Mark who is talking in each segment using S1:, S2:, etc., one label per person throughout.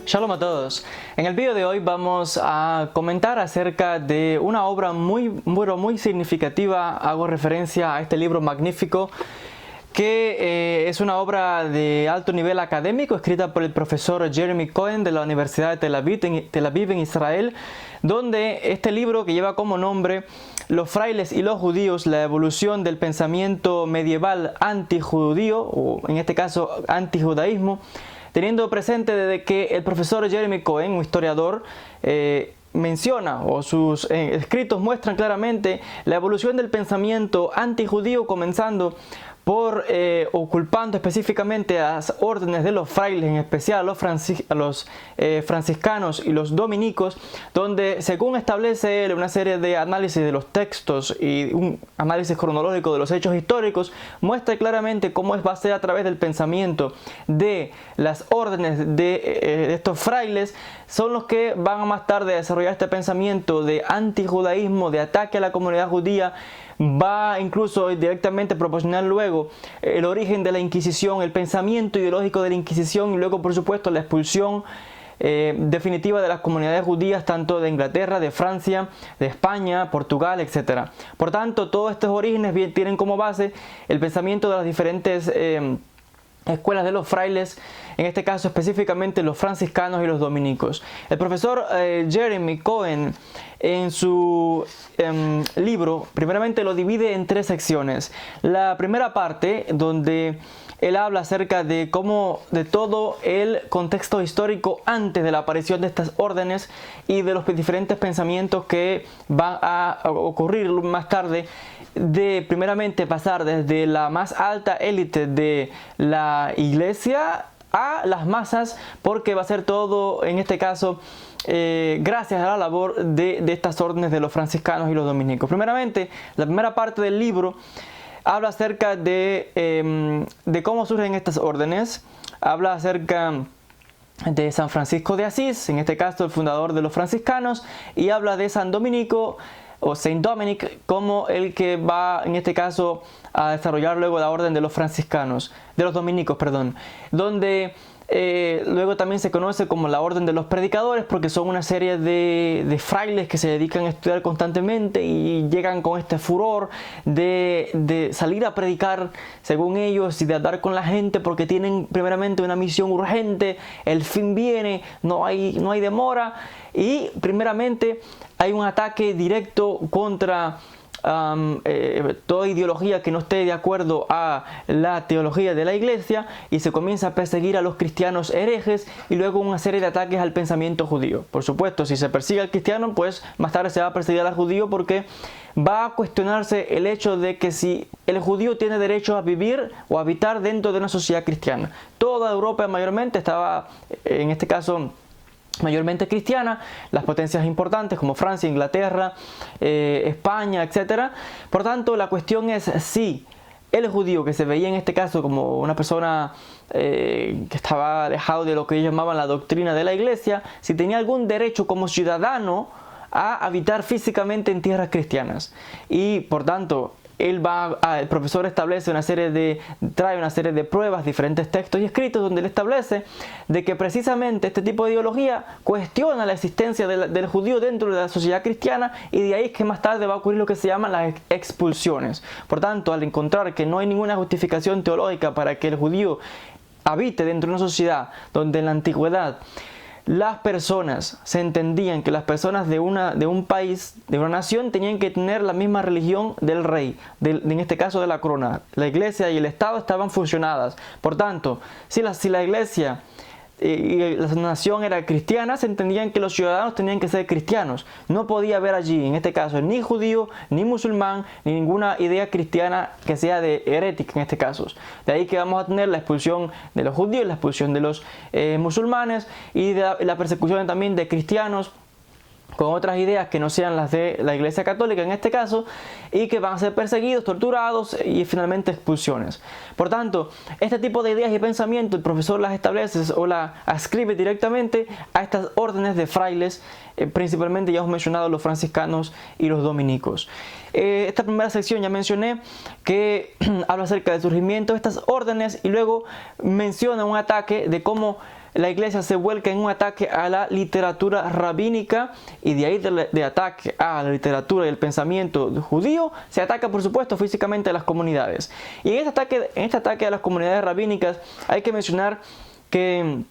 S1: Shalom a todos. En el video de hoy vamos a comentar acerca de una obra muy significativa. Hago referencia a este libro magnífico que es una obra de alto nivel académico escrita por el profesor Jeremy Cohen de la Universidad de Tel Aviv en Israel, donde este libro, que lleva como nombre Los frailes y los judíos, la evolución del pensamiento medieval antijudío, o en este caso antijudaísmo, teniendo presente desde que el profesor Jeremy Cohen, un historiador, menciona, o sus escritos muestran claramente la evolución del pensamiento antijudío, comenzando por o culpando específicamente a las órdenes de los frailes, en especial a los franciscanos y los dominicos, donde, según establece él, una serie de análisis de los textos y un análisis cronológico de los hechos históricos, muestra claramente cómo va a ser a través del pensamiento de las órdenes de estos frailes, son los que van a más tarde a desarrollar este pensamiento de antijudaísmo, de ataque a la comunidad judía. Va incluso directamente a proporcionar luego el origen de la Inquisición, el pensamiento ideológico de la Inquisición, y luego, por supuesto, la expulsión definitiva de las comunidades judías, tanto de Inglaterra, de Francia, de España, Portugal, etc. Por tanto, todos estos orígenes tienen como base el pensamiento de las diferentes escuelas de los frailes, en este caso específicamente los franciscanos y los dominicos. El profesor Jeremy Cohen, en su libro, primeramente lo divide en tres secciones. La primera parte, donde él habla acerca de todo el contexto histórico antes de la aparición de estas órdenes y de los diferentes pensamientos que van a ocurrir más tarde, de primeramente pasar desde la más alta élite de la iglesia a las masas, porque va a ser todo, en este caso, gracias a la labor de estas órdenes de los franciscanos y los dominicos. Primeramente, la primera parte del libro habla acerca de cómo surgen estas órdenes, habla acerca de San Francisco de Asís, en este caso el fundador de los franciscanos, y habla de San Dominico, o Saint Dominic, como el que va, en este caso, a desarrollar luego la orden de los dominicos, donde luego también se conoce como la orden de los predicadores, porque son una serie de frailes que se dedican a estudiar constantemente y llegan con este furor de salir a predicar según ellos y de hablar con la gente, porque tienen primeramente una misión urgente, el fin viene, no hay demora, y primeramente hay un ataque directo contra toda ideología que no esté de acuerdo a la teología de la iglesia, y se comienza a perseguir a los cristianos herejes, y luego una serie de ataques al pensamiento judío. Por supuesto, si se persigue al cristiano, pues más tarde se va a perseguir al judío, porque va a cuestionarse el hecho de que si el judío tiene derecho a vivir o habitar dentro de una sociedad cristiana. Toda Europa mayormente estaba, en este caso, mayormente cristiana, las potencias importantes como Francia, Inglaterra, España, etc. Por tanto, la cuestión es si el judío, que se veía en este caso como una persona que estaba alejado de lo que ellos llamaban la doctrina de la iglesia, si tenía algún derecho como ciudadano a habitar físicamente en tierras cristianas. Y por tanto, el profesor trae una serie de pruebas, diferentes textos y escritos, donde él establece de que precisamente este tipo de ideología cuestiona la existencia del judío dentro de la sociedad cristiana, y de ahí es que más tarde va a ocurrir lo que se llaman las expulsiones. Por tanto, al encontrar que no hay ninguna justificación teológica para que el judío habite dentro de una sociedad donde en la antigüedad las personas se entendían que las personas de un país, de una nación, tenían que tener la misma religión del rey, en este caso de la corona. La iglesia y el Estado estaban fusionadas. Por tanto, si la iglesia y la nación era cristiana, se entendían que los ciudadanos tenían que ser cristianos. No podía haber allí, en este caso, ni judío, ni musulmán, ni ninguna idea cristiana que sea de herética en este caso. De ahí que vamos a tener la expulsión de los judíos, la expulsión de los musulmanes, y la persecución también de cristianos con otras ideas que no sean las de la Iglesia Católica en este caso, y que van a ser perseguidos, torturados y finalmente expulsiones. Por tanto, este tipo de ideas y pensamiento el profesor las establece o las ascribe directamente a estas órdenes de frailes, principalmente ya hemos mencionado los franciscanos y los dominicos. Esta primera sección ya mencioné que habla acerca del surgimiento de estas órdenes, y luego menciona un ataque de cómo la iglesia se vuelca en un ataque a la literatura rabínica, y de ahí de ataque a la literatura y el pensamiento judío se ataca, por supuesto, físicamente a las comunidades. Y en este ataque a las comunidades rabínicas hay que mencionar que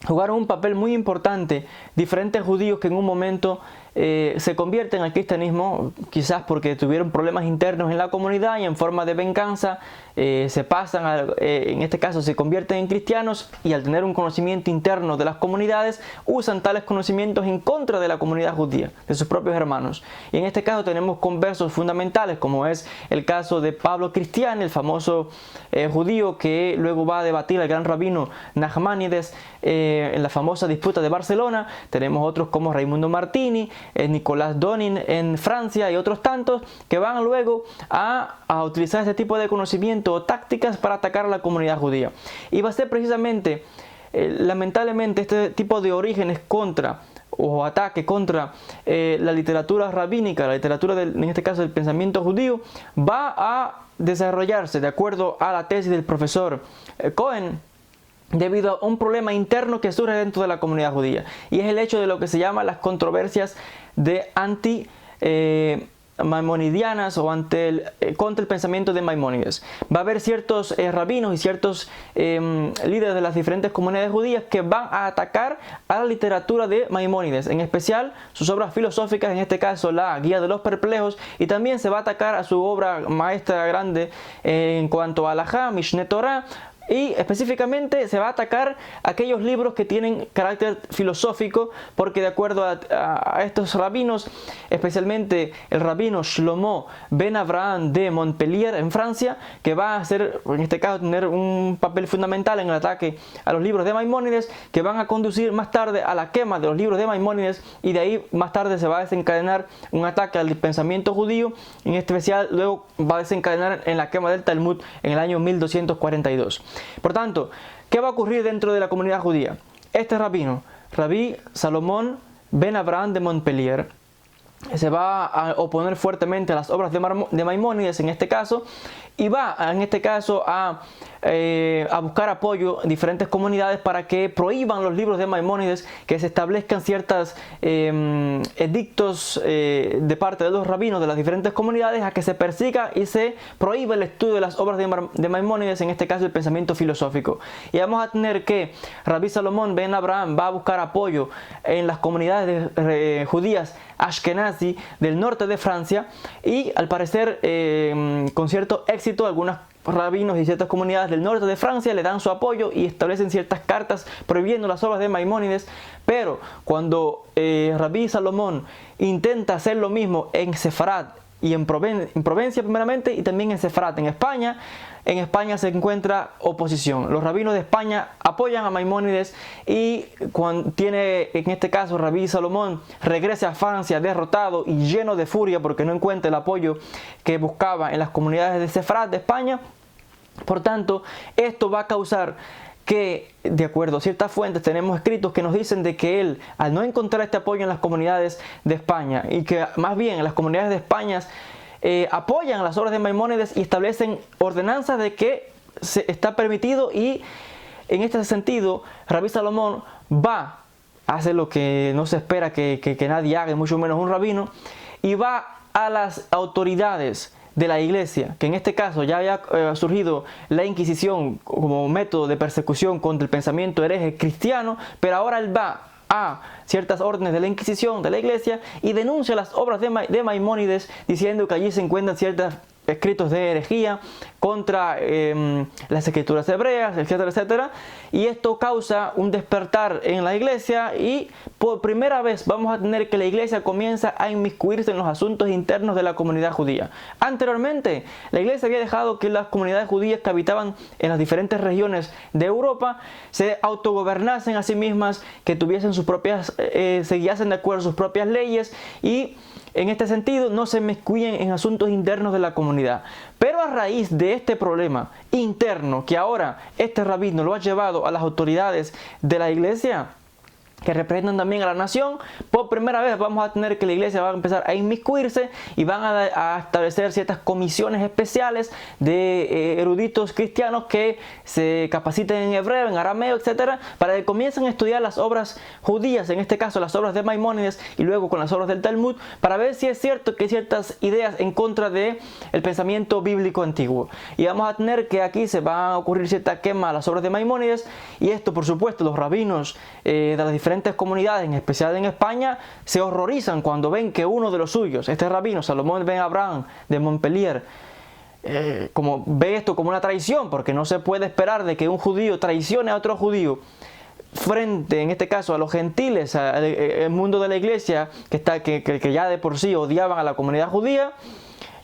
S1: jugaron un papel muy importante diferentes judíos que en un momento se convierten al cristianismo, quizás porque tuvieron problemas internos en la comunidad y en forma de venganza se pasan, en este caso se convierten en cristianos, y al tener un conocimiento interno de las comunidades usan tales conocimientos en contra de la comunidad judía, de sus propios hermanos. Y en este caso tenemos conversos fundamentales, como es el caso de Pablo Cristiani, el famoso judío que luego va a debatir al gran rabino Nachmanides en la famosa disputa de Barcelona. Tenemos otros como Raimundo Martini, Nicolás Donin en Francia y otros tantos que van luego a utilizar este tipo de conocimiento o tácticas para atacar a la comunidad judía. Y va a ser precisamente, lamentablemente, este tipo de orígenes contra o ataque contra la literatura rabínica, la literatura en este caso del pensamiento judío, va a desarrollarse de acuerdo a la tesis del profesor Cohen, debido a un problema interno que surge dentro de la comunidad judía, y es el hecho de lo que se llama las controversias de maimonidianas o contra el pensamiento de Maimónides. Va a haber ciertos rabinos y ciertos líderes de las diferentes comunidades judías que van a atacar a la literatura de Maimónides, en especial sus obras filosóficas, en este caso la Guía de los Perplejos, y también se va a atacar a su obra maestra grande en cuanto a Halajá, Mishneh Torah. Y específicamente se va a atacar aquellos libros que tienen carácter filosófico, porque de acuerdo a estos rabinos, especialmente el rabino Shlomo ben Abraham de Montpellier en Francia, que va a hacer, en este caso, tener un papel fundamental en el ataque a los libros de Maimónides, que van a conducir más tarde a la quema de los libros de Maimónides, y de ahí más tarde se va a desencadenar un ataque al pensamiento judío, en especial luego va a desencadenar en la quema del Talmud en el año 1242. Por tanto, ¿qué va a ocurrir dentro de la comunidad judía? Este rabino, Rabí Salomón ben Abraham de Montpellier, se va a oponer fuertemente a las obras de Maimónides en este caso, y va en este caso a buscar apoyo en diferentes comunidades para que prohíban los libros de Maimónides, que se establezcan ciertos edictos de parte de los rabinos de las diferentes comunidades, a que se persiga y se prohíba el estudio de las obras de Maimónides, en este caso el pensamiento filosófico. Y vamos a tener que Rabí Salomón ben Abraham va a buscar apoyo en las comunidades judías Ashkenazi del norte de Francia, y al parecer con cierto éxito algunos rabinos y ciertas comunidades del norte de Francia le dan su apoyo y establecen ciertas cartas prohibiendo las obras de Maimónides. Pero cuando Rabí Salomón intenta hacer lo mismo en Sefarad y en Provencia primeramente, y también en Sefarad, en España se encuentra oposición. Los rabinos de España apoyan a Maimónides, y cuando en este caso Rabí Salomón regresa a Francia derrotado y lleno de furia porque no encuentra el apoyo que buscaba en las comunidades de Sefarad de España. Por tanto, esto va a causar que, de acuerdo a ciertas fuentes, tenemos escritos que nos dicen de que él, al no encontrar este apoyo en las comunidades de España, y que más bien las comunidades de España apoyan las obras de Maimónides y establecen ordenanzas de que está permitido, y en este sentido Rabí Salomón va a hacer lo que no se espera que nadie haga, mucho menos un rabino, y va a las autoridades de la iglesia, que en este caso ya había surgido la Inquisición como método de persecución contra el pensamiento hereje cristiano, pero ahora él va a ciertas órdenes de la Inquisición de la iglesia y denuncia las obras de Maimónides, diciendo que allí se encuentran ciertos escritos de herejía contra las escrituras hebreas, etcétera, etcétera. Y esto causa un despertar en la iglesia, y por primera vez vamos a tener que la iglesia comienza a inmiscuirse en los asuntos internos de la comunidad judía. Anteriormente, la iglesia había dejado que las comunidades judías que habitaban en las diferentes regiones de Europa se autogobernasen a sí mismas, que tuviesen sus propias, se guiasen de acuerdo a sus propias leyes, y en este sentido no se inmiscuyen en asuntos internos de la comunidad. Pero a raíz de este problema interno que ahora este rabino lo ha llevado a las autoridades de la iglesia, que representan también a la nación. Por primera vez vamos a tener que la iglesia va a empezar a inmiscuirse y van a establecer ciertas comisiones especiales de eruditos cristianos que se capaciten en hebreo, en arameo, etcétera, para que comiencen a estudiar las obras judías, en este caso las obras de Maimónides y luego con las obras del Talmud, para ver si es cierto que hay ciertas ideas en contra de el pensamiento bíblico antiguo. Y vamos a tener que aquí se va a ocurrir cierta quema a las obras de Maimónides, y esto por supuesto los rabinos de las diferentes comunidades, en especial en España, se horrorizan cuando ven que uno de los suyos, este rabino Salomón ben Abraham de Montpellier, como ve esto como una traición, porque no se puede esperar de que un judío traicione a otro judío frente, en este caso, a los gentiles, al mundo de la iglesia que ya de por sí odiaban a la comunidad judía.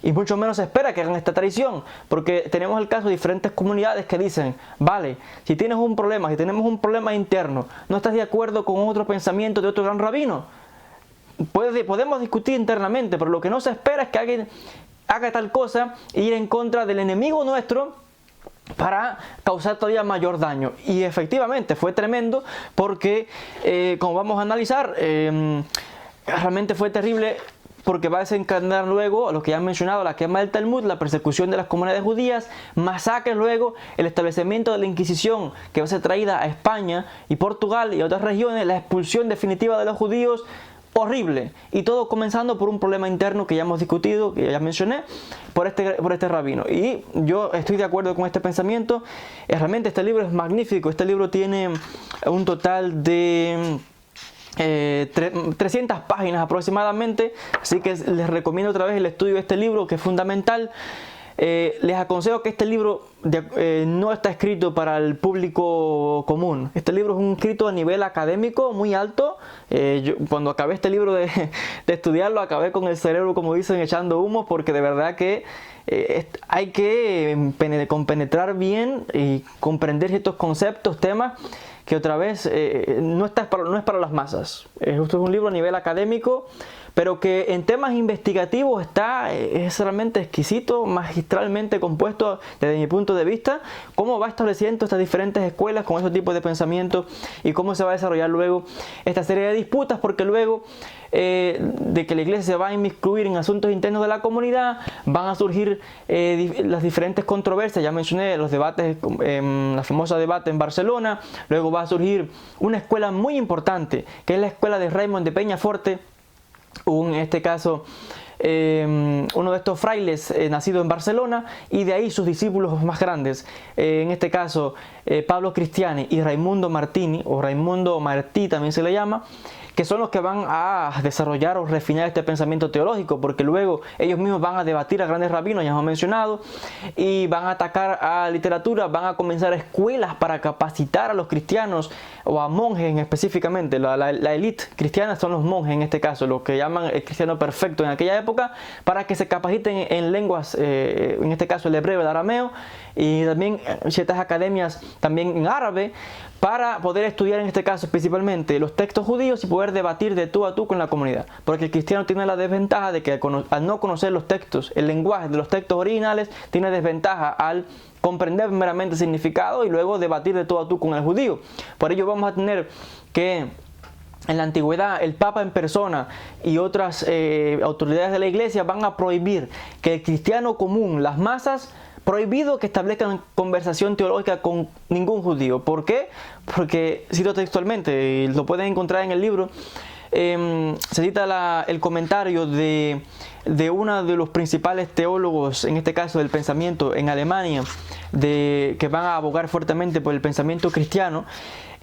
S1: Y mucho menos se espera que hagan esta traición, porque tenemos el caso de diferentes comunidades que dicen, vale, si tienes un problema, si tenemos un problema interno, no estás de acuerdo con otro pensamiento de otro gran rabino, podemos discutir internamente, pero lo que no se espera es que alguien haga tal cosa e ir en contra del enemigo nuestro para causar todavía mayor daño. Y efectivamente fue tremendo porque, como vamos a analizar, realmente fue terrible, porque va a desencadenar luego, a lo que ya han mencionado, la quema del Talmud, la persecución de las comunidades judías, masacres luego, el establecimiento de la Inquisición que va a ser traída a España y Portugal y otras regiones, la expulsión definitiva de los judíos, horrible. Y todo comenzando por un problema interno que ya hemos discutido, que ya mencioné, por este rabino. Y yo estoy de acuerdo con este pensamiento. Realmente este libro es magnífico. Este libro tiene un total de 300 páginas aproximadamente, así que les recomiendo otra vez el estudio de este libro, que es fundamental. Les aconsejo que este libro no está escrito para el público común. Este libro es un escrito a nivel académico muy alto. Yo, cuando acabé este libro de estudiarlo, acabé con el cerebro, como dicen, echando humo, porque de verdad que hay que compenetrar bien y comprender ciertos conceptos, temas que otra vez no es para las masas. Esto es un libro a nivel académico, pero que en temas investigativos es realmente exquisito, magistralmente compuesto desde mi punto de vista, cómo va estableciendo estas diferentes escuelas con esos tipos de pensamientos y cómo se va a desarrollar luego esta serie de disputas, porque luego de que la iglesia se va a inmiscuir en asuntos internos de la comunidad, van a surgir las diferentes controversias. Ya mencioné los debates, la famosa debate en Barcelona. Luego va a surgir una escuela muy importante, que es la escuela de Raymond de Peñaforte, en este caso uno de estos frailes nacido en Barcelona, y de ahí sus discípulos más grandes, en este caso Pablo Cristiani y Raimundo Martini, o Raimundo Martí también se le llama, que son los que van a desarrollar o refinar este pensamiento teológico, porque luego ellos mismos van a debatir a grandes rabinos, ya hemos mencionado, y van a atacar a literatura, van a comenzar escuelas para capacitar a los cristianos, o a monjes específicamente. La élite cristiana son los monjes en este caso, los que llaman el cristiano perfecto en aquella época, para que se capaciten en lenguas, en este caso el hebreo, el arameo, y también ciertas academias también en árabe, para poder estudiar en este caso principalmente los textos judíos y poder debatir de tú a tú con la comunidad. Porque el cristiano tiene la desventaja de que al no conocer los textos, el lenguaje de los textos originales, tiene desventaja al comprender meramente el significado y luego debatir de tú a tú con el judío. Por ello vamos a tener que en la antigüedad el Papa en persona y otras autoridades de la iglesia van a prohibir que el cristiano común, las masas, prohibido que establezcan conversación teológica con ningún judío. ¿Por qué? Porque, cito textualmente, y lo pueden encontrar en el libro, se cita el comentario de uno de los principales teólogos, en este caso del pensamiento en Alemania, que van a abogar fuertemente por el pensamiento cristiano,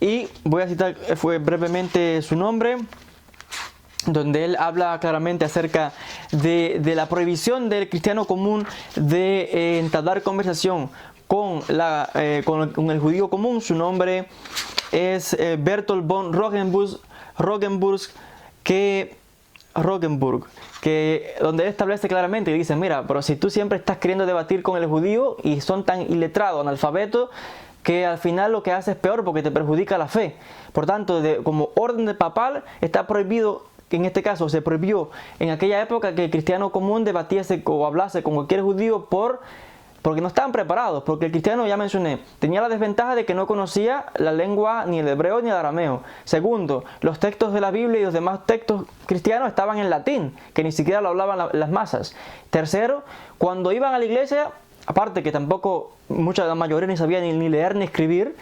S1: y voy a citar brevemente su nombre, donde él habla claramente acerca de la prohibición del cristiano común de entablar conversación con el judío común. Su nombre es Bertolt von Roggenburg, donde él establece claramente y dice, mira, pero si tú siempre estás queriendo debatir con el judío y son tan iletrados, analfabetos, que al final lo que hace es peor porque te perjudica la fe. Por tanto, como orden de papal está prohibido. En este caso se prohibió en aquella época que el cristiano común debatiese o hablase con cualquier judío por porque no estaban preparados, porque el cristiano, ya mencioné, tenía la desventaja de que no conocía la lengua ni el hebreo ni el arameo. Segundo, los textos de la Biblia y los demás textos cristianos estaban en latín, que ni siquiera lo hablaban las masas. Tercero, cuando iban a la iglesia, aparte que tampoco la mayoría ni sabía ni leer ni escribir,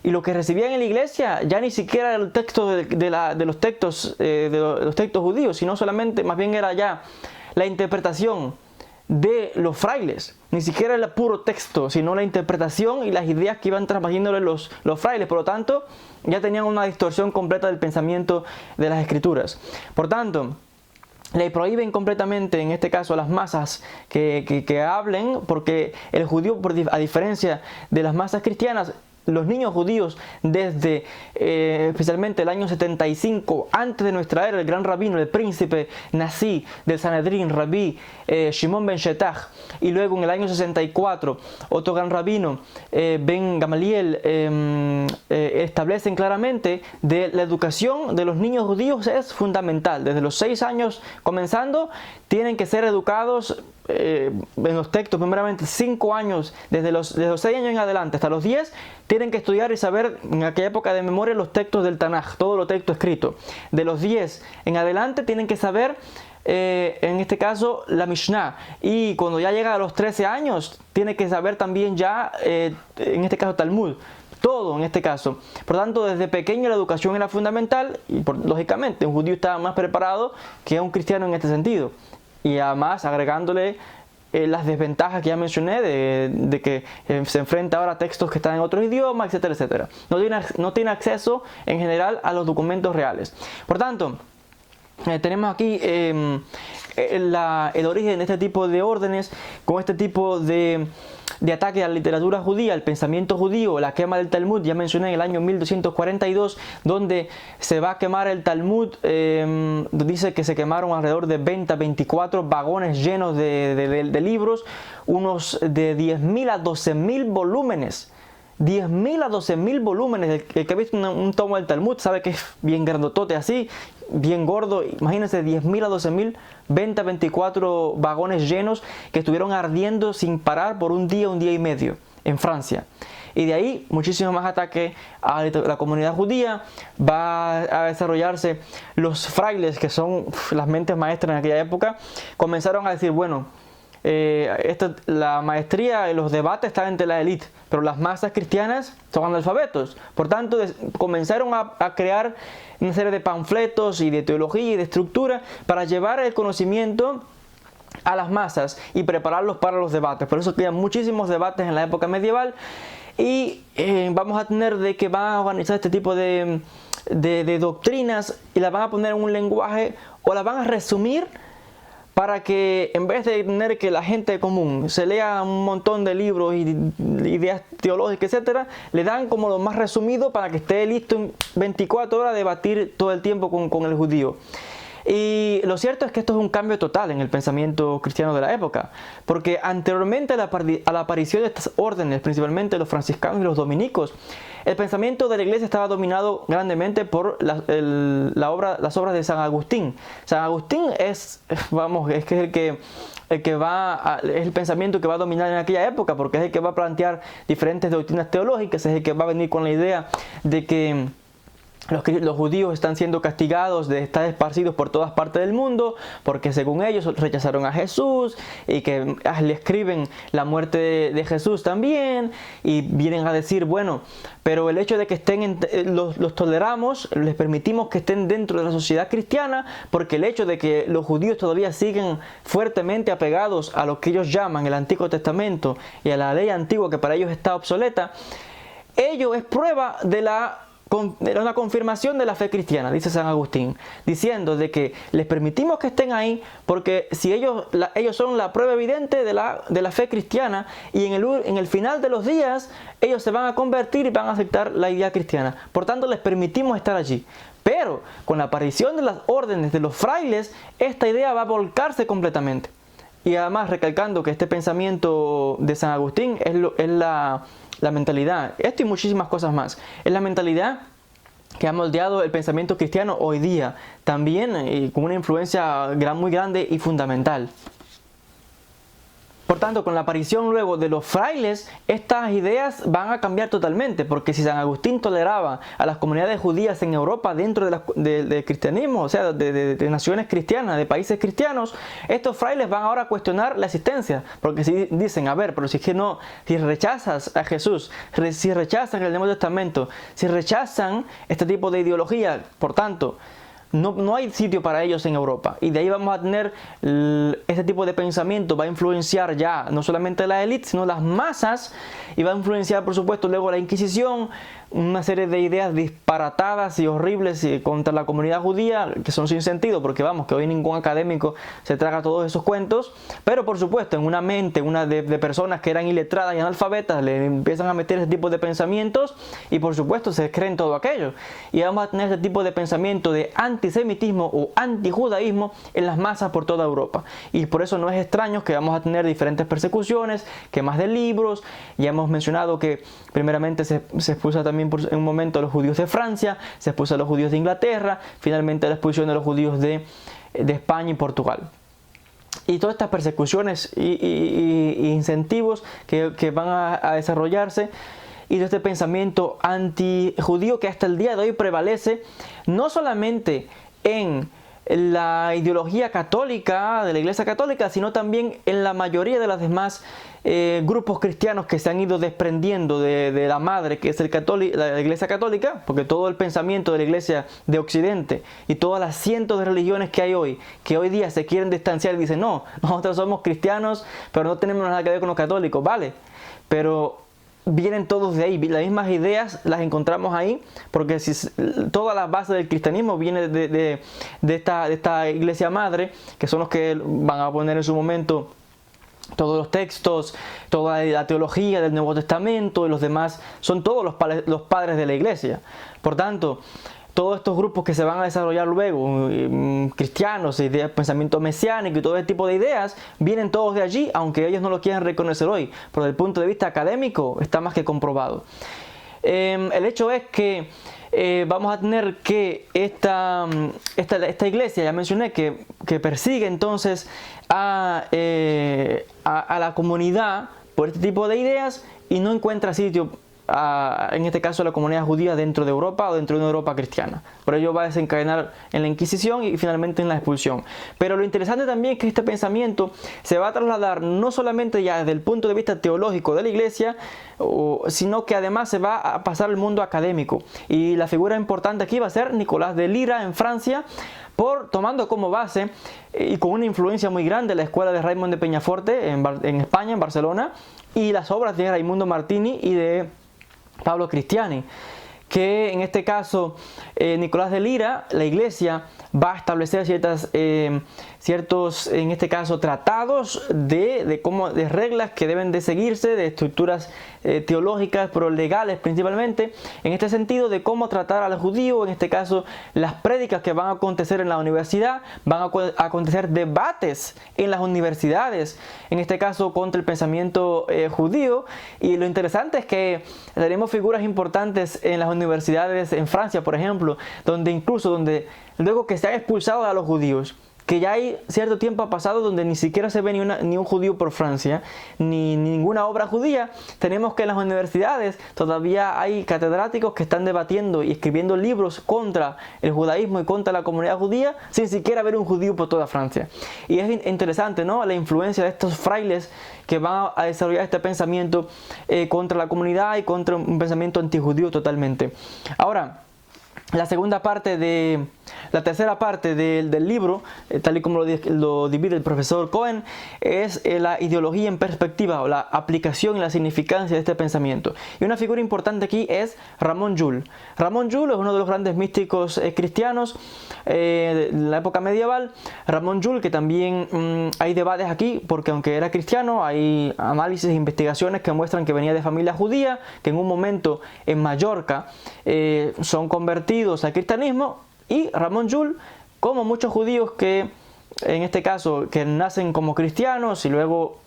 S1: y lo que recibían en la iglesia ya ni siquiera era el texto de los textos judíos, sino solamente, más bien era ya la interpretación de los frailes. Ni siquiera el puro texto, sino la interpretación y las ideas que iban transmitiéndole los frailes. Por lo tanto, ya tenían una distorsión completa del pensamiento de las escrituras. Por tanto, le prohíben completamente, en este caso a las masas, que hablen, porque el judío, a diferencia de las masas cristianas, los niños judíos desde especialmente el año 75 antes de nuestra era, el gran rabino, el príncipe Nasi del Sanedrín, Rabí Shimon ben Shetach, y luego en el año 64 otro gran rabino, Ben Gamaliel, establecen claramente de la educación de los niños judíos es fundamental. Desde los 6 años comenzando tienen que ser educados en los textos, primeramente 5 años, desde los 6 años en adelante hasta los 10, tienen que estudiar y saber en aquella época de memoria los textos del Tanaj, todo lo texto escrito. De los 10 en adelante tienen que saber, en este caso, la Mishnah. Y cuando ya llega a los 13 años, tiene que saber también ya, en este caso, Talmud. Todo en este caso. Por tanto, desde pequeño la educación era fundamental y, lógicamente, un judío estaba más preparado que un cristiano en este sentido. Y además agregándole las desventajas que ya mencioné de que se enfrenta ahora a textos que están en otros idiomas, etcétera, etcétera. No tiene acceso en general a los documentos reales. Por tanto, tenemos aquí el origen de este tipo de órdenes, con este tipo de ataque a la literatura judía, al pensamiento judío, la quema del Talmud. Ya mencioné en el año 1242, donde se va a quemar el Talmud. Dice que se quemaron alrededor de 20 a 24 vagones llenos de libros, unos de 10.000 a 12.000 volúmenes. 10.000 a 12.000 volúmenes. El que ha visto un tomo del Talmud sabe que es bien grandotote así, bien gordo. Imagínense 10.000 a 12.000, 20 a 24 vagones llenos que estuvieron ardiendo sin parar por un día y medio en Francia. Y de ahí muchísimo más ataque a la comunidad judía. Va a desarrollarse los frailes, que son las mentes maestras en aquella época. Comenzaron a decir, bueno, la maestría y los debates están entre la élite, pero las masas cristianas son analfabetos. Por tanto, comenzaron a crear una serie de panfletos y de teología y de estructura para llevar el conocimiento a las masas y prepararlos para los debates. Por eso quedan muchísimos debates en la época medieval, y vamos a tener de que van a organizar este tipo de doctrinas y las van a poner en un lenguaje, o las van a resumir, para que en vez de tener que la gente común se lea un montón de libros y ideas teológicas, etcétera, le dan como lo más resumido para que esté listo en 24 horas a debatir todo el tiempo con el judío. Y lo cierto es que esto es un cambio total en el pensamiento cristiano de la época, porque anteriormente a la aparición de estas órdenes, principalmente los franciscanos y los dominicos, el pensamiento de la iglesia estaba dominado grandemente por las obras de San Agustín. San Agustín es el pensamiento que va a dominar en aquella época, porque es el que va a plantear diferentes doctrinas teológicas, es el que va a venir con la idea de que los judíos están siendo castigados de estar esparcidos por todas partes del mundo, porque según ellos rechazaron a Jesús, y que le escriben la muerte de Jesús también, y vienen a decir, bueno, pero el hecho de que estén los toleramos, les permitimos que estén dentro de la sociedad cristiana, porque el hecho de que los judíos todavía siguen fuertemente apegados a lo que ellos llaman el Antiguo Testamento y a la ley antigua, que para ellos está obsoleta, ello es prueba de una confirmación de la fe cristiana, dice San Agustín, diciendo de que les permitimos que estén ahí porque si ellos son la prueba evidente de la fe cristiana, y en el final de los días ellos se van a convertir y van a aceptar la idea cristiana. Por tanto, les permitimos estar allí. Pero con la aparición de las órdenes de los frailes, esta idea va a volcarse completamente. Y además recalcando que este pensamiento de San Agustín es la mentalidad, esto y muchísimas cosas más, es la mentalidad que ha moldeado el pensamiento cristiano hoy día, también con una influencia muy grande y fundamental. Por tanto, con la aparición luego de los frailes, estas ideas van a cambiar totalmente, porque si San Agustín toleraba a las comunidades judías en Europa dentro del cristianismo, o sea, de naciones cristianas, de países cristianos, estos frailes van ahora a cuestionar la existencia, porque si dicen, a ver, pero si es que no, si rechazas a Jesús, si rechazan el Nuevo Testamento, si rechazan este tipo de ideología, por tanto, no hay sitio para ellos en Europa, y de ahí vamos a tener este tipo de pensamiento. Va a influenciar ya no solamente la élite, sino las masas, y va a influenciar, por supuesto, luego la Inquisición, una serie de ideas disparatadas y horribles contra la comunidad judía, que son sin sentido, porque vamos, que hoy ningún académico se traga todos esos cuentos, pero por supuesto en una mente de personas que eran iletradas y analfabetas, le empiezan a meter ese tipo de pensamientos, y por supuesto se creen todo aquello, y vamos a tener ese tipo de pensamiento de antisemitismo o antijudaísmo en las masas por toda Europa, y por eso no es extraño que vamos a tener diferentes persecuciones, quemas de libros. Ya hemos mencionado que primeramente se expulsa también en un momento a los judíos de Francia, se expulsa a los judíos de Inglaterra, finalmente la expulsión de los judíos de España y Portugal. Y todas estas persecuciones y incentivos que van a desarrollarse, y de este pensamiento antijudío que hasta el día de hoy prevalece, no solamente en la ideología católica de la Iglesia Católica, sino también en la mayoría de los demás grupos cristianos que se han ido desprendiendo de la madre, que es la Iglesia Católica, porque todo el pensamiento de la Iglesia de Occidente y todas las cientos de religiones que hay hoy, que hoy día se quieren distanciar y dicen, no, nosotros somos cristianos, pero no tenemos nada que ver con los católicos, vale, pero vienen todos de ahí, las mismas ideas las encontramos ahí, porque toda la base del cristianismo viene de esta iglesia madre, que son los que van a poner en su momento todos los textos, toda la teología del Nuevo Testamento, y los demás son todos los padres de la iglesia. Por tanto, todos estos grupos que se van a desarrollar luego, cristianos, ideas, pensamiento mesiánico y todo ese tipo de ideas, vienen todos de allí, aunque ellos no lo quieran reconocer hoy. Pero desde el punto de vista académico está más que comprobado. El hecho es que vamos a tener que esta iglesia, ya mencioné, que persigue entonces a la comunidad por este tipo de ideas, y no encuentra sitio, en este caso la comunidad judía, dentro de Europa o dentro de una Europa cristiana. Por ello va a desencadenar en la Inquisición y finalmente en la expulsión. Pero lo interesante también es que este pensamiento se va a trasladar no solamente ya desde el punto de vista teológico de la iglesia, sino que además se va a pasar al mundo académico. Y la figura importante aquí va a ser Nicolás de Lira en Francia, tomando como base y con una influencia muy grande la escuela de Raymond de Peñaforte en España, en Barcelona, y las obras de Raimundo Martini y de Pablo Cristiani, que en este caso Nicolás de Lira, la iglesia va a establecer ciertos, en este caso, tratados de reglas que deben de seguirse, de estructuras teológicas, pero legales principalmente, en este sentido de cómo tratar al judío. En este caso, las prédicas que van a acontecer en la universidad, van a acontecer debates en las universidades, en este caso contra el pensamiento judío. Y lo interesante es que tenemos figuras importantes en las universidades en Francia, por ejemplo, donde luego que se han expulsado a los judíos, que ya hay cierto tiempo pasado donde ni siquiera se ve ni un judío por Francia, ni ninguna obra judía, tenemos que en las universidades todavía hay catedráticos que están debatiendo y escribiendo libros contra el judaísmo y contra la comunidad judía, sin siquiera ver un judío por toda Francia. Y es interesante, ¿no?, la influencia de estos frailes que van a desarrollar este pensamiento contra la comunidad y contra un pensamiento antijudío totalmente. Ahora, la tercera parte del libro, tal y como lo divide el profesor Cohen, es la ideología en perspectiva, o la aplicación y la significancia de este pensamiento. Y una figura importante aquí es Ramon Llull. Ramon Llull es uno de los grandes místicos cristianos de la época medieval. Ramon Llull, que también hay debates aquí, porque aunque era cristiano, hay análisis e investigaciones que muestran que venía de familia judía, que en un momento en Mallorca son convertidos al cristianismo. Y Ramon Llull, como muchos judíos que en este caso que nacen como cristianos y luego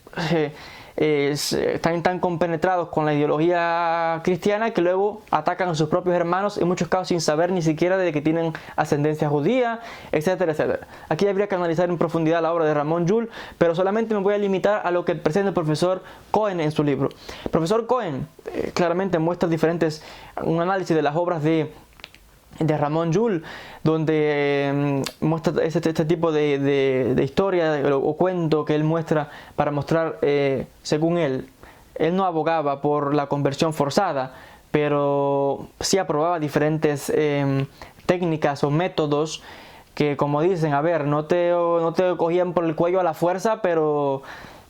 S1: están tan compenetrados con la ideología cristiana que luego atacan a sus propios hermanos, en muchos casos sin saber ni siquiera de que tienen ascendencia judía, etcétera, etcétera. Aquí habría que analizar en profundidad la obra de Ramón Llull, pero solamente me voy a limitar a lo que presenta el profesor Cohen en su libro. El profesor Cohen claramente muestra un análisis de las obras de Ramón Llull, donde muestra este tipo de historia o cuento que él muestra para mostrar, según él no abogaba por la conversión forzada, pero sí aprobaba diferentes técnicas o métodos que, como dicen, a ver, no te cogían por el cuello a la fuerza, pero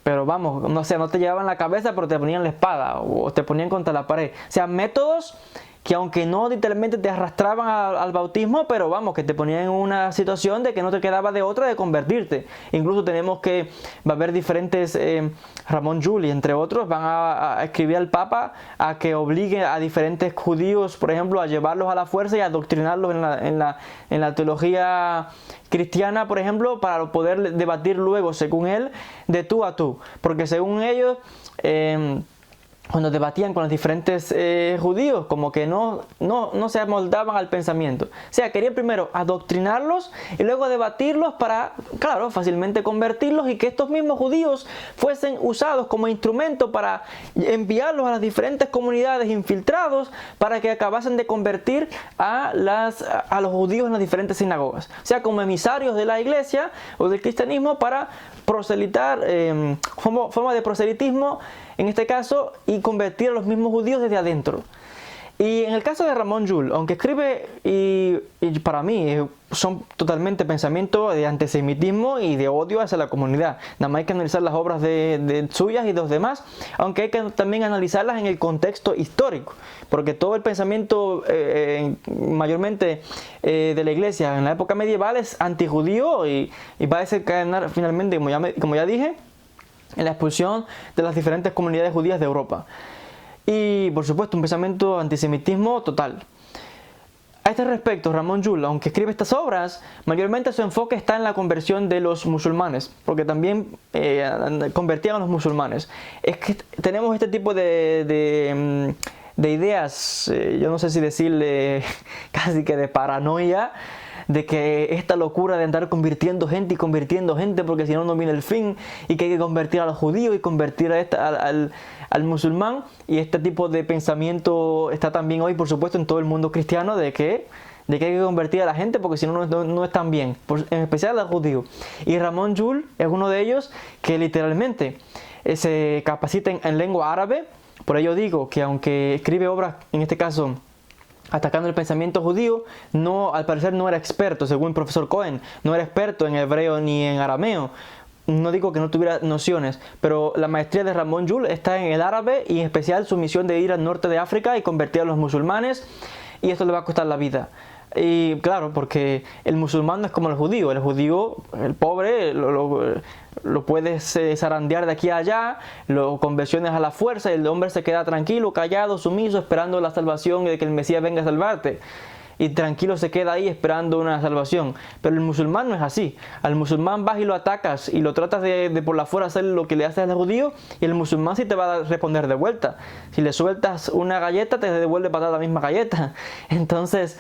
S1: vamos, no sé, no te llevaban la cabeza, pero te ponían la espada o te ponían contra la pared. O sea, métodos que aunque no literalmente te arrastraban al bautismo, pero vamos, que te ponían en una situación de que no te quedaba de otra de convertirte. Incluso tenemos que, va a haber diferentes, Ramón Llull y entre otros van a escribir al Papa a que obligue a diferentes judíos, por ejemplo, a llevarlos a la fuerza y a adoctrinarlos en la teología cristiana, por ejemplo, para poder debatir luego, según él, de tú a tú. Porque según ellos, cuando debatían con los diferentes judíos, como que no se amoldaban al pensamiento. O sea, querían primero adoctrinarlos y luego debatirlos para, claro, fácilmente convertirlos y que estos mismos judíos fuesen usados como instrumento para enviarlos a las diferentes comunidades infiltrados para que acabasen de convertir a los judíos en las diferentes sinagogas. O sea, como emisarios de la iglesia o del cristianismo para proselitar, forma de proselitismo en este caso, y convertir a los mismos judíos desde adentro. Y en el caso de Ramón Llull, aunque escribe, y para mí son totalmente pensamientos de antisemitismo y de odio hacia la comunidad. Nada más hay que analizar las obras de suyas y de los demás, aunque hay que también analizarlas en el contexto histórico, porque todo el pensamiento mayormente de la iglesia en la época medieval es antijudío y va a desencadenar finalmente, como ya dije, en la expulsión de las diferentes comunidades judías de Europa. Y por supuesto un pensamiento antisemitismo total. A este respecto, Ramón Llull, aunque escribe estas obras, mayormente su enfoque está en la conversión de los musulmanes, porque también convertían a los musulmanes. Es que tenemos este tipo de ideas, yo no sé si decirle casi que de paranoia, de que esta locura de andar convirtiendo gente porque si no no viene el fin, y que hay que convertir a los judíos y convertir al musulmán, y este tipo de pensamiento está también hoy por supuesto en todo el mundo cristiano de que hay que convertir a la gente porque si no no están bien, en especial a los judíos. Y Ramón Llull es uno de ellos que literalmente se capacita en lengua árabe. Por ello digo que aunque escribe obras, en este caso atacando el pensamiento judío, al parecer no era experto, según el profesor Cohen, no era experto en hebreo ni en arameo. No digo que no tuviera nociones, pero la maestría de Ramón Llull está en el árabe y en especial su misión de ir al norte de África y convertir a los musulmanes, y esto le va a costar la vida. Y claro, porque el musulmán no es como el judío, el pobre, lo puedes zarandear de aquí a allá, lo conversiones a la fuerza y el hombre se queda tranquilo, callado, sumiso, esperando la salvación de que el Mesías venga a salvarte. Y tranquilo se queda ahí esperando una salvación. Pero el musulmán no es así. Al musulmán vas y lo atacas y lo tratas de por la fuera hacer lo que le haces al judío, y el musulmán sí te va a responder de vuelta. Si le sueltas una galleta, te devuelve para la misma galleta. Entonces,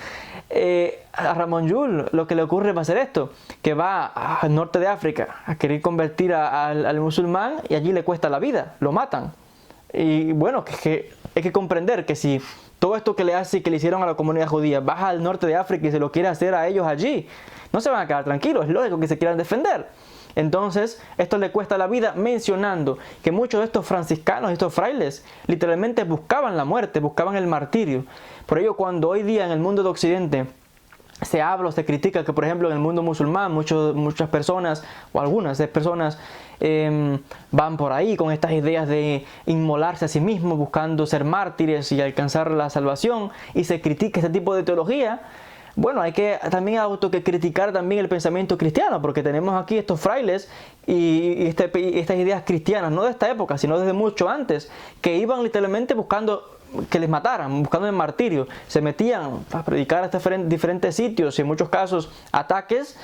S1: a Ramón Llull lo que le ocurre va a ser esto, que va al norte de África a querer convertir al musulmán, y allí le cuesta la vida, lo matan. Y bueno, que hay que comprender que si todo esto que le hace y que le hicieron a la comunidad judía baja al norte de África y se lo quiere hacer a ellos allí, no se van a quedar tranquilos, es lógico que se quieran defender. Entonces, esto le cuesta la vida, mencionando que muchos de estos franciscanos, estos frailes, literalmente buscaban la muerte, buscaban el martirio. Por ello, cuando hoy día en el mundo de Occidente se habla o se critica que, por ejemplo, en el mundo musulmán muchas personas, o algunas personas, van por ahí con estas ideas de inmolarse a sí mismos, buscando ser mártires y alcanzar la salvación, y se critica este tipo de teología. Bueno, hay que también criticar también el pensamiento cristiano, porque tenemos aquí estos frailes y estas ideas cristianas, no de esta época, sino desde mucho antes, que iban literalmente buscando que les mataran, buscando el martirio. Se metían a predicar a diferentes sitios y en muchos casos ataques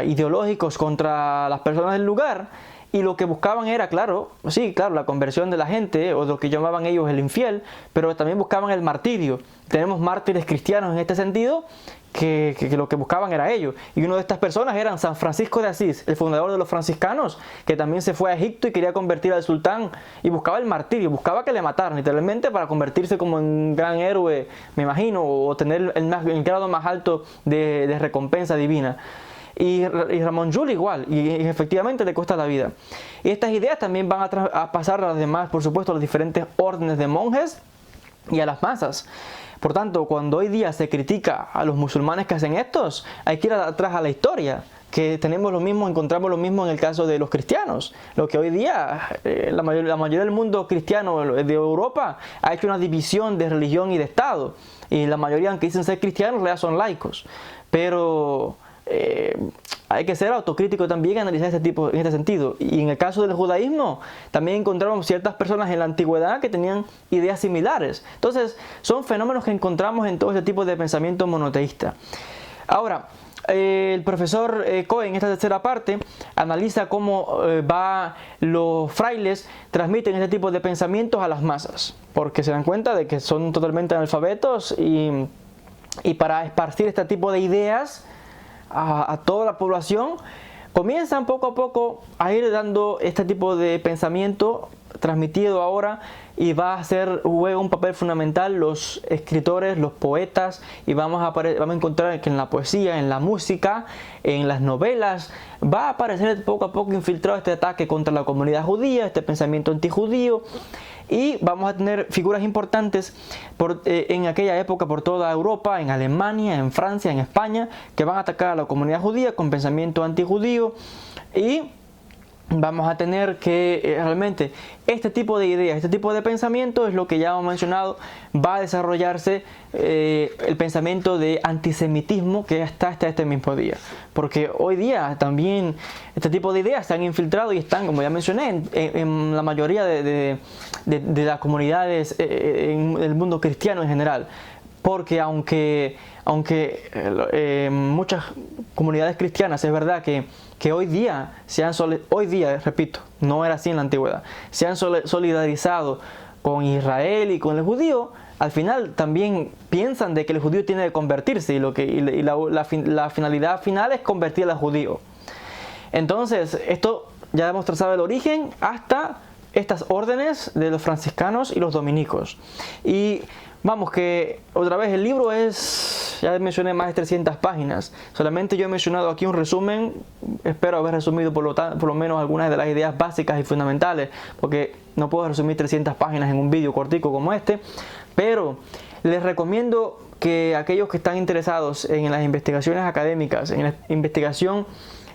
S1: ideológicos contra las personas del lugar, y lo que buscaban era, claro, sí, claro, la conversión de la gente, o lo que llamaban ellos el infiel, pero también buscaban el martirio. Tenemos mártires cristianos en este sentido, que lo que buscaban era ello. Y una de estas personas era San Francisco de Asís, el fundador de los franciscanos, que también se fue a Egipto y quería convertir al sultán, y buscaba el martirio, buscaba que le mataran, literalmente, para convertirse como en un gran héroe, me imagino, o tener el grado más alto de recompensa divina. Y Ramón Llull igual, y efectivamente le cuesta la vida. Y estas ideas también van a pasar a las demás, por supuesto, a las diferentes órdenes de monjes y a las masas. Por tanto, cuando hoy día se critica a los musulmanes que hacen estos, hay que ir atrás a la historia, que tenemos lo mismo, encontramos lo mismo en el caso de los cristianos. Lo que hoy día la mayoría del mundo cristiano de Europa ha hecho una división de religión y de Estado. Y la mayoría, aunque dicen ser cristianos, en realidad son laicos. Pero hay que ser autocrítico también y analizar en este sentido. Y en el caso del judaísmo, también encontramos ciertas personas en la antigüedad que tenían ideas similares. Entonces, son fenómenos que encontramos en todo este tipo de pensamiento monoteísta. Ahora, el profesor Cohen, en esta tercera parte, analiza cómo los frailes transmiten este tipo de pensamientos a las masas, porque se dan cuenta de que son totalmente analfabetos y para esparcir este tipo de ideas a toda la población, comienzan poco a poco a ir dando este tipo de pensamiento transmitido ahora, y juega un papel fundamental los escritores, los poetas, y vamos a encontrar que en la poesía, en la música, en las novelas, va a aparecer poco a poco infiltrado este ataque contra la comunidad judía, este pensamiento antijudío. Y vamos a tener figuras importantes en aquella época por toda Europa, en Alemania, en Francia, en España, que van a atacar a la comunidad judía con pensamiento antijudío. Y vamos a tener que realmente este tipo de ideas, este tipo de pensamiento es lo que ya hemos mencionado, va a desarrollarse el pensamiento de antisemitismo que está hasta este mismo día. Porque hoy día también este tipo de ideas se han infiltrado y están, como ya mencioné, en la mayoría de las comunidades en el mundo cristiano en general. Porque aunque muchas comunidades cristianas, es verdad que hoy día, repito, no era así en la antigüedad, se han solidarizado con Israel y con el judío, al final también piensan de que el judío tiene que convertirse, y la finalidad final es convertir al judío. Entonces, esto ya hemos trazado el origen hasta estas órdenes de los franciscanos y los dominicos. Y vamos, que otra vez el libro ya mencioné más de 300 páginas. Solamente yo he mencionado aquí un resumen. Espero haber resumido por lo menos algunas de las ideas básicas y fundamentales, porque no puedo resumir 300 páginas en un vídeo cortico como este. Pero les recomiendo que aquellos que están interesados en las investigaciones académicas, en la investigación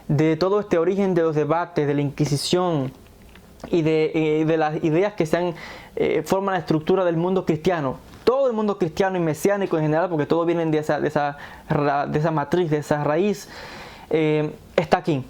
S1: de todo este origen de los debates, de la Inquisición y de las ideas que forman la estructura del mundo cristiano, todo el mundo cristiano y mesiánico en general, porque todo viene de esa matriz, de esa raíz, está aquí.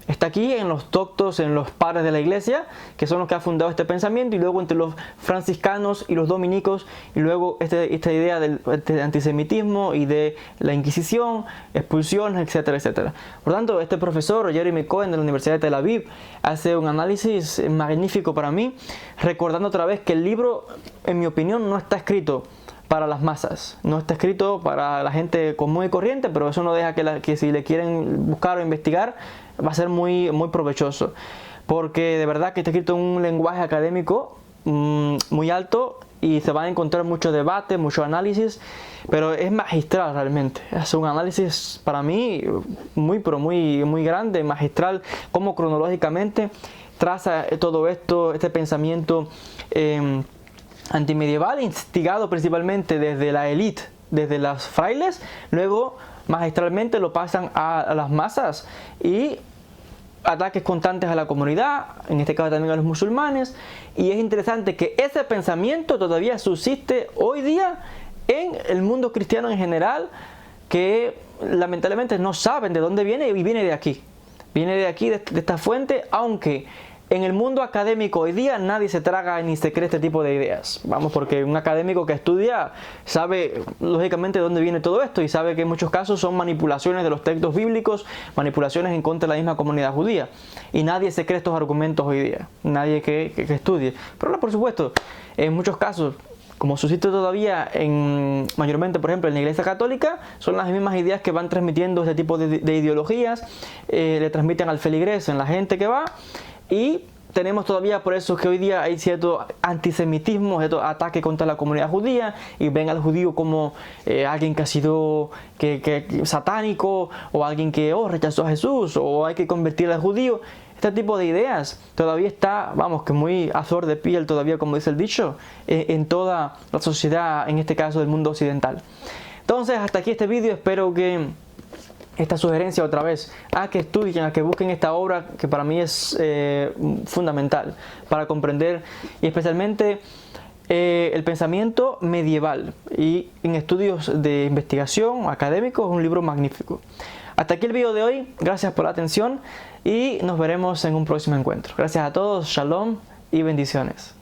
S1: Está aquí en los doctos, en los padres de la iglesia, que son los que han fundado este pensamiento, y luego entre los franciscanos y los dominicos, y luego esta idea del antisemitismo y de la Inquisición, expulsiones, etcétera, etcétera. Por tanto, este profesor Jeremy Cohen de la Universidad de Tel Aviv hace un análisis magnífico para mí, recordando otra vez que el libro, en mi opinión, no está escrito para las masas, no está escrito para la gente común y corriente, pero eso no deja que si le quieren buscar o investigar, va a ser muy, muy provechoso, porque de verdad que está escrito en un lenguaje académico muy alto, y se van a encontrar mucho debate, mucho análisis, pero es magistral realmente. Es un análisis para mí muy grande, magistral, como cronológicamente traza todo esto, este pensamiento antimedieval, instigado principalmente desde la élite, desde las frailes, luego magistralmente lo pasan a las masas, y ataques constantes a la comunidad, en este caso también a los musulmanes. Y es interesante que ese pensamiento todavía subsiste hoy día en el mundo cristiano en general, que lamentablemente no saben de dónde viene, y viene de aquí, de esta fuente, aunque En el mundo académico hoy día nadie se traga ni se cree este tipo de ideas. Vamos, porque un académico que estudia sabe lógicamente de dónde viene todo esto y sabe que en muchos casos son manipulaciones de los textos bíblicos, manipulaciones en contra de la misma comunidad judía. Y nadie se cree estos argumentos hoy día, nadie que estudie. Pero ahora, por supuesto, en muchos casos, como suscita todavía mayormente, por ejemplo, en la Iglesia Católica, son las mismas ideas que van transmitiendo este tipo de ideologías, le transmiten al feligres en la gente que va, y tenemos todavía por eso que hoy día hay cierto antisemitismo, cierto ataque contra la comunidad judía, y ven al judío como alguien que ha sido satánico, o alguien que rechazó a Jesús, o hay que convertir al judío. Este tipo de ideas todavía está, vamos, que muy a flor de piel todavía, como dice el dicho, en toda la sociedad, en este caso del mundo occidental. Entonces, hasta aquí este vídeo. Espero que esta sugerencia otra vez, a que estudien, a que busquen esta obra que para mí es fundamental para comprender, y especialmente el pensamiento medieval, y en estudios de investigación académicos, un libro magnífico. Hasta aquí el video de hoy, gracias por la atención y nos veremos en un próximo encuentro. Gracias a todos, shalom y bendiciones.